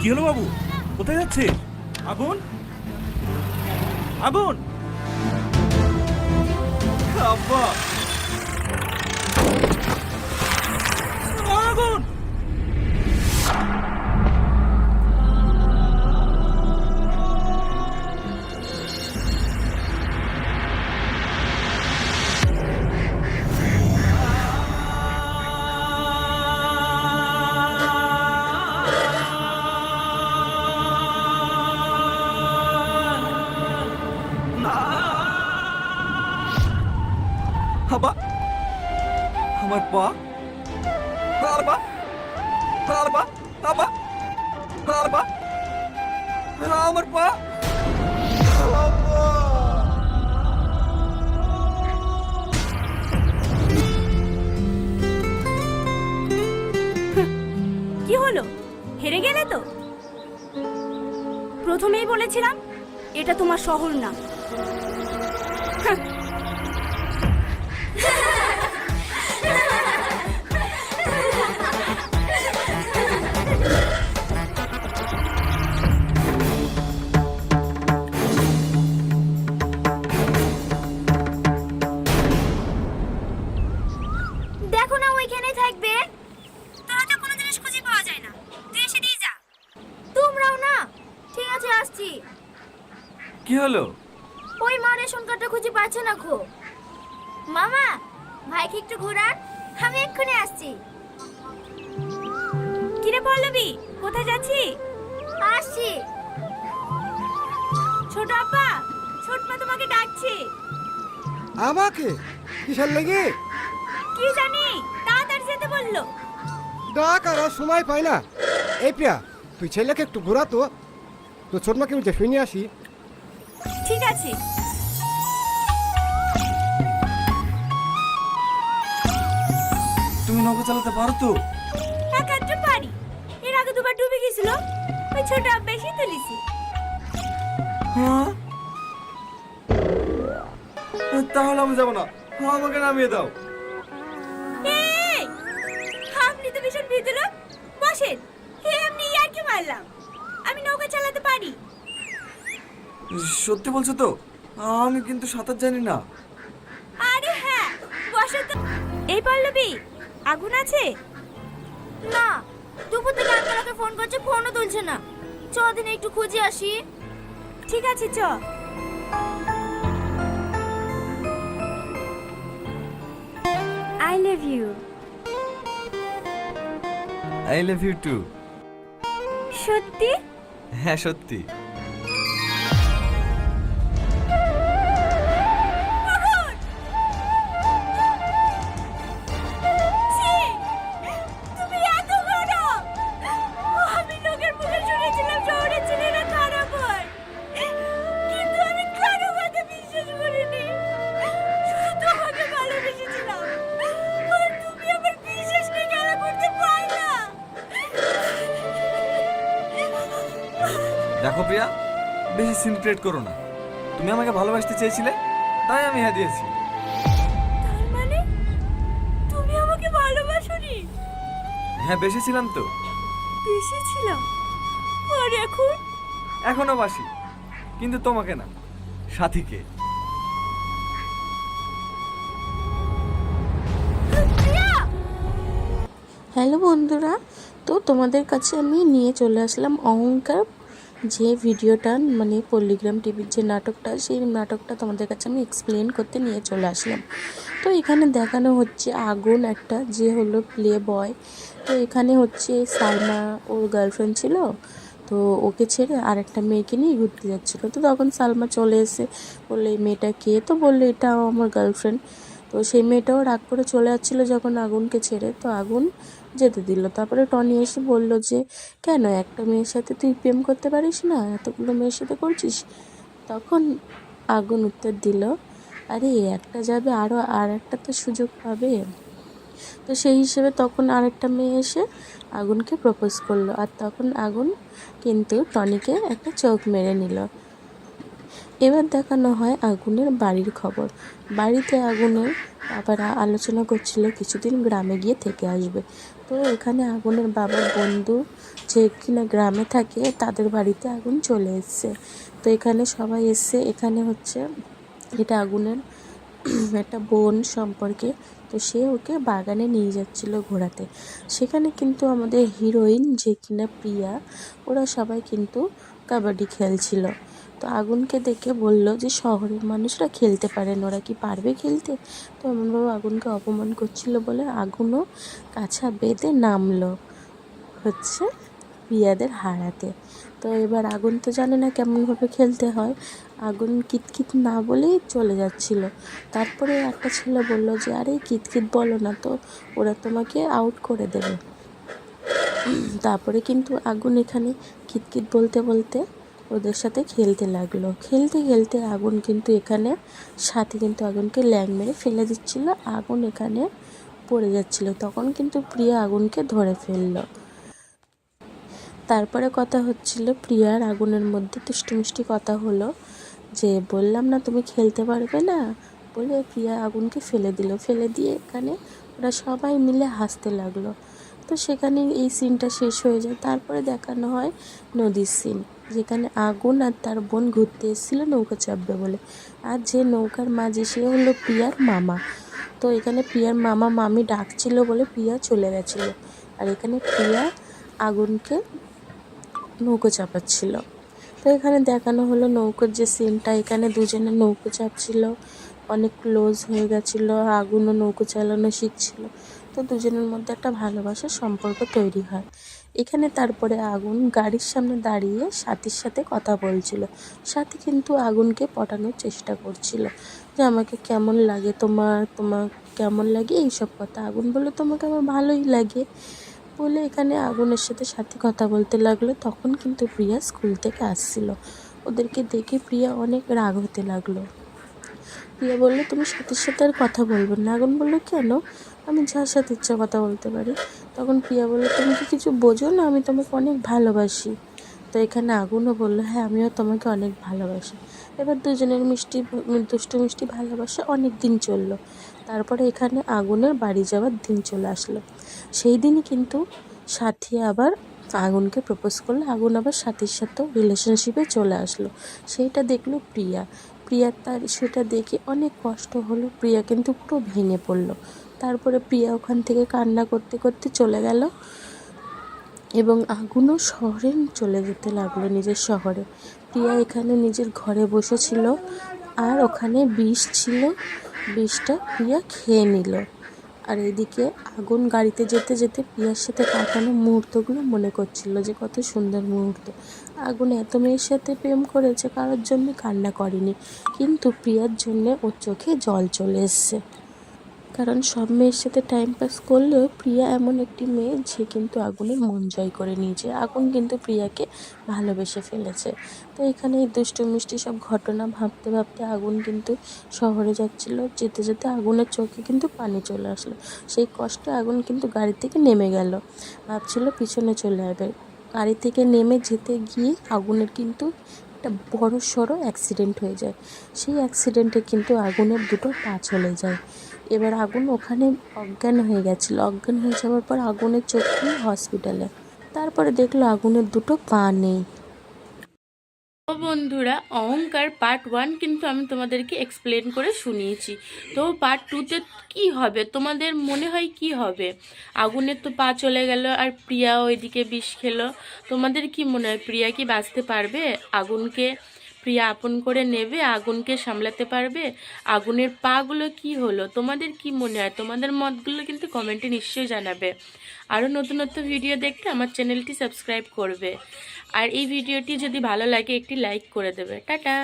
কি হলো বাবু, কোথায় যাচ্ছে? আগুন, আগুন! আব্বা, আগুন! আব্বা, আমার পা, আব্বা, আব্বা, আব্বা, আব্বা, আমার পা, কি হলো, হেরে গেলে তো? প্রথমেই বলেছিলাম এটা তোমার শহর না। দেখো না, ওইখানেই থাকবে। তোরা তো কোনো জিনিস খুঁজে পাওয়া যায় না, তুই এসে দিয়ে যা। তোমরাও না? ঠিক আছে, আসছি। কি হলো? ওই মা রেশন কার্ডটা খুঁজে পাচ্ছে না খো। মামা, ভাইকে একটু ঘোরান, আমি এক্ষুনি আসছি। কিরে পল্লবী, কোথায় যাচ্ছি? আসছি। ছোট আপা, ছোট মা তোমাকে ডাকছে। আমাকে কিসের লেগে? কি জানি, তাড়াতাড়ি যেতে বললো। ডাক আর সময় পাই না। এই প্রিয়া, তুই ছেলেকে একটু ঘোরা তো, ছোট মাকে উঠে শুনে আসি। ঠিক আছে। তুমি নৌকা চালাতে পারো তো? একাত্র পারি, এর আগে দুবার ডুবে গেছিল, ওই ছোট আব্বা এসে তুলিছি। হ্যাঁ, তাহলে আমি যাবো না, আমাকে নামিয়ে দাও। এই, আপনি তো ভীষণ ভিতরে বসেন। এমনি আর কি মারলাম, আমি নৌকা চালাতে পারি। সত্যি বলছো তো? আমি কিন্তু সাঁতার জানি না। আরে হ্যাঁ, বসে তো। এই পল্লবী, আগুন আছে? না, দুপুর থেকে আমি তোমাকে ফোন করছি, ফোনও তুলছে না। চ দিন একটু খুঁজে আসি। ঠিক আছে, চ। I love you. I love you too. সত্যি? হ্যাঁ, সত্যি। ছি, তুমি এত বড়! আমি লোকের মুখে শুনেছিলাম শহরের ছেলেরা খারাপ হয়, কিন্তু আমি কারো কথা বিশ্বাস করিনি। শুধু তোমাকে ভালোবেসেছিলাম, আর তুমি আমার বিশ্বাস নিয়ে খেলা করতে পারলা। দেখো প্রিয়া, বেশি সিনক্রেট করো না। তুমি আমাকে ভালোবাসতে চেয়েছিলে, তাই আমি হ্যাঁ দিয়েছি। তার মানে তুমি আমাকে ভালোবাসোনি? হ্যাঁ, বেসেছিলাম তো। বেসেছিলাম, আর এখন? এখনো বাসি, কিন্তু তোমাকে না, সাথীকে। হ্যালো বন্ধুরা, তো তোমাদের কাছে আমি নিয়ে চলে আসলাম অহংকার, যে ভিডিওটা মানে পল্লিগ্রাম টিভির যে নাটকটা, সেই নাটকটা তোমাদের কাছে আমি এক্সপ্লেন করতে নিয়ে চলে আসলাম। তো এখানে দেখানো হচ্ছে আগুন একটা, যে হলো প্লে বয়। তো এখানে হচ্ছে সালমা ওর গার্লফ্রেন্ড ছিল, তো ওকে ছেড়ে আর একটা মেয়েকে নিয়ে ঘুরতে যাচ্ছিলো। তো তখন সালমা চলে এসে বললো এই মেয়েটা কে? তো বললো এটাও আমার গার্লফ্রেন্ড। তো সেই মেয়েটাও রাগ করে চলে যাচ্ছিলো যখন আগুনকে ছেড়ে, তো আগুন যেতে দিল। তারপরে টনি এসে বলল যে কেন একটা মেয়ের সাথে তুই প্রেম করতে পারিস না, এতগুলো মেয়ের সাথে করছিস? তখন আগুন উত্তর দিল, আরে একটা যাবে, আর একটা তো সুযোগ পাবে। তো সেই হিসেবে তখন আরেকটা মেয়ে এসে আগুনকে প্রপোজ করলো, আর তখন আগুন কিন্তু টনিকে একটা চোখ মেরে নিল। এবার দেখানো হয় আগুনের বাড়ির খবর। বাড়িতে আগুনের বাবারা আলোচনা করছিল কিছুদিন গ্রামে গিয়ে থেকে আসবে। তো এখানে আগুনের বাবার বন্ধু যে কিনা গ্রামে থাকে তাদের বাড়িতে আগুন চলে এসছে। তো এখানে সবাই এসছে, এখানে হচ্ছে এটা আগুনের একটা বোন সম্পর্কে। তো সে ওকে বাগানে নিয়ে যাচ্ছিল ঘোরাতে। সেখানে কিন্তু আমাদের হিরোইন যে কিনা প্রিয়া, ওরা সবাই কিন্তু কাবাডি খেলছিল। তো আগুনকে দেখে বলল যে শহরের মানুষরা খেলতে পারেন, ওরা কি পারবে খেলতে? তো এমনভাবে আগুনকে অপমান করছিল বলে আগুনও কাছা বেঁধে নামলো হচ্ছে প্রিয়াদের হারাতে। তো এবার আগুন তো জানে না কেমনভাবে খেলতে হয়, আগুন কিতকিত না বলেই চলে যাচ্ছিল। তারপরে একটা ছেলে বলল যে আরে কিতকিত বলো না তো, ওরা তোমাকে আউট করে দেবে। তারপরে কিন্তু আগুন এখানে কিতকিত বলতে বলতে ওদের সাথে খেলতে লাগলো। খেলতে খেলতে আগুন কিন্তু এখানে সাথে কিন্তু আগুনকে ল্যাং মেরে ফেলে দিচ্ছিল, আগুন এখানে পড়ে যাচ্ছিল। তখন কিন্তু প্রিয়া আগুনকে ধরে ফেললো। তারপরে কথা হচ্ছিল প্রিয়ার আগুনের মধ্যে মিষ্টি কথা হলো যে বললাম না তুমি খেলতে পারবে না বলে প্রিয়া আগুনকে ফেলে দিল। ফেলে দিয়ে এখানে ওরা সবাই মিলে হাসতে লাগলো। তো সেখানে এই সিনটা শেষ হয়ে যায়। তারপরে দেখানো হয় নদীর সিন, যেখানে আগুন আর তার বোন ঘুরতে এসেছিলো নৌকা চাপবে বলে। আর যে নৌকার মাঝি সে হলো প্রিয়ার মামা। তো এখানে প্রিয়ার মামা মামি ডাকছিল বলে প্রিয়া চলে গেছিলো। আর এখানে প্রিয়া আগুনকে নৌকো চাপাচ্ছিল। তো এখানে দেখানো হলো নৌকোর যে সিনটা, এখানে দুজনে নৌকো চাপছিল, অনেক ক্লোজ হয়ে গেছিলো, আগুনও নৌকো চালানো শিখছিল। তো দুজনের মধ্যে একটা ভালোবাসার সম্পর্ক তৈরি হয়। এখানে তারপরে আগুন গাড়ির সামনে দাঁড়িয়ে সাথীর সাথে কথা বলছিল। সাথী কিন্তু আগুনকে পটানোর চেষ্টা করছিল যে আমাকে কেমন লাগে, তোমার কেমন লাগে এইসব কথা। আগুন বললো তোমাকে আমার ভালোই লাগে বলে এখানে আগুনের সাথে সাথী কথা বলতে লাগলো। তখন কিন্তু প্রিয়া স্কুল থেকে আসছিল, ওদেরকে দেখে প্রিয়া অনেক রাগ হতে লাগলো। প্রিয়া বললো তুমি সাথীর সাথে আর কথা বলবে না। আগুন বললো কেন, আমি যার সাথে ইচ্ছা কথা বলতে পারি। তখন প্রিয়া বললো তুমি কি কিছু বোঝো না, আমি তোমাকে অনেক ভালোবাসি। তো এখানে আগুনও বললো হ্যাঁ আমিও তোমাকে অনেক ভালোবাসি। এবার দুজনের দুষ্টু মিষ্টি ভালোবাসা অনেক দিন চললো। তারপরে এখানে আগুনের বাড়ি যাওয়ার দিন চলে আসলো। সেই দিনই কিন্তু সাথী আবার আগুনকে প্রপোজ করলো, আগুন আবার সাথীর সাথেও রিলেশনশিপে চলে আসলো। সেইটা দেখলো প্রিয়ার তার সেটা দেখে অনেক কষ্ট হলো, প্রিয়া কিন্তু পুরো ভেঙে পড়লো। তারপরে প্রিয়া ওখান থেকে কান্না করতে করতে চলে গেল এবং আগুনও শহরে চলে যেতে লাগলো, নিজের শহরে। প্রিয়া এখানে নিজের ঘরে বসেছিল আর ওখানে বিষ ছিল, বিষটা প্রিয়া খেয়ে নিল। আর এদিকে আগুন গাড়িতে যেতে যেতে প্রিয়ার সাথে কাটানো মুহূর্তগুলো মনে করছিল যে কত সুন্দর মুহূর্ত। আগুন এত মেয়ের সাথে প্রেম করেছে, কারোর জন্য কান্না করেনি, কিন্তু প্রিয়ার জন্যে ওর চোখে জল চলে এসছে। কারণ সব মেয়ের সাথে টাইম পাস করলেও প্রিয়া এমন একটি মেয়ে যে কিন্তু আগুনের মন জয় করে নিয়েছে। আগুন কিন্তু প্রিয়াকে ভালোবেসে ফেলেছে। তো এখানে এই দুষ্টু মিষ্টি সব ঘটনা ভাবতে ভাবতে আগুন কিন্তু শহরে যাচ্ছিল। যেতে যেতে আগুনের চোখে কিন্তু পানি চলে আসলো। সেই কষ্টে আগুন কিন্তু গাড়ি থেকে নেমে গেল, ভাবছিল পিছনে চলে যাবে। গাড়ি থেকে নেমে যেতে গিয়ে আগুনের কিন্তু একটা বড় সড়ো অ্যাক্সিডেন্ট হয়ে যায়। সেই অ্যাক্সিডেন্টে কিন্তু আগুনের দুটো পা চলে যায়। এবার আগুন ওখানে অজ্ঞান হয়ে গেছিলো। অজ্ঞান হয়ে যাওয়ার পর আগুনের চোখ নিয়ে হসপিটালে। তারপরে দেখলো আগুনের দুটো পা নেই। তো বন্ধুরা, অহংকার পার্ট 1 কিন্তু আমি তোমাদেরকে এক্সপ্লেন করে শুনিয়েছি। তো পার্ট 2তে কি হবে তোমাদের মনে হয় কি হবে? আগুনের তো পা চলে গেল আর প্রিয়া ওইদিকে বিষ খেলো। তোমাদের কি মনে হয় প্রিয়া কি বাঁচতে পারবে? আগুনকে প্রিয়া আপন করে নেবে? আগুনকে সামলাতে পারবে? আগুনের পাগুলো কি হলো তোমাদের কি মনে হয়? তোমাদের মতগুলো কিন্তু কমেন্টে নিশ্চয়ই জানাবে। আরও নতুন নতুন ভিডিও দেখতে আমার চ্যানেলটি সাবস্ক্রাইব করবে। আর এই ভিডিওটি যদি ভালো লাগে একটি লাইক করে দেবে। টাটা।